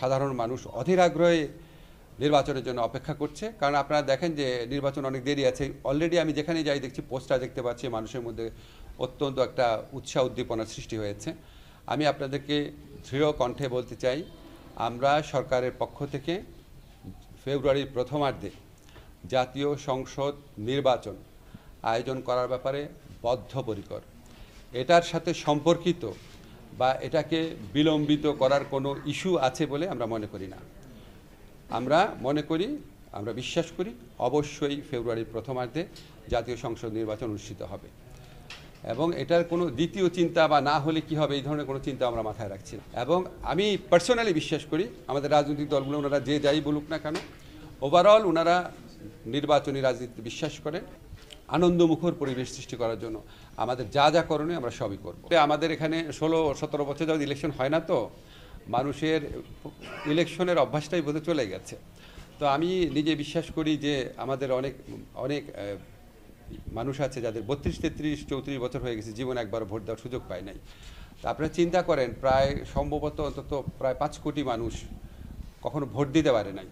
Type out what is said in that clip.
সাধারণ মানুষ অধীর আগ্রহে নির্বাচনের জন্য অপেক্ষা করছে। কারণ আপনারা দেখেন যে নির্বাচন অনেক দেরি আছে। অলরেডি আমি যেখানে যাই দেখছি পোস্টার দেখতে পাচ্ছি, মানুষের মধ্যে অত্যন্ত একটা উৎসাহ উদ্দীপনার সৃষ্টি হয়েছে। আমি আপনাদেরকে দৃঢ় কণ্ঠে বলতে চাই, আমরা সরকারের পক্ষ থেকে ফেব্রুয়ারির প্রথমার্ধে জাতীয় সংসদ নির্বাচন আয়োজন করার ব্যাপারে বদ্ধপরিকর। এটার সাথে সম্পর্কিত বা এটাকে বিলম্বিত করার কোনো ইস্যু আছে বলে আমরা মনে করি না। আমরা মনে করি, আমরা বিশ্বাস করি অবশ্যই ফেব্রুয়ারির প্রথমার্ধে জাতীয় সংসদ নির্বাচন অনুষ্ঠিত হবে এবং এটার কোনো দ্বিতীয় চিন্তা বা না হলে কি হবে এই ধরনের কোনো চিন্তা আমরা মাথায় রাখছি না। এবং আমি পার্সোনালি বিশ্বাস করি আমাদের রাজনৈতিক দলগুলো ওনারা যে যাই বলুক না কেন, ওভারঅল ওনারা নির্বাচনী রাজনীতিতে বিশ্বাস করেন। আনন্দমুখর পরিবেশ সৃষ্টি করার জন্য আমাদের যা যা করণীয় আমরা সবই করব। আমাদের এখানে 16-17 বছর যাওয়া ইলেকশন হয় না, তো মানুষের ইলেকশনের অভ্যাসটাই বোধহয় চলে গেছে। তো আমি নিজে বিশ্বাস করি যে আমাদের অনেক অনেক মানুষ আছে যাদের 32, 33, 34 বছর হয়ে গেছে, জীবন একবার ভোট দেওয়ার সুযোগ পায় নাই। তা আপনারা চিন্তা করেন, প্রায় সম্ভবত অন্তত প্রায় 5 কোটি মানুষ কখনো ভোট দিতে পারে নাই।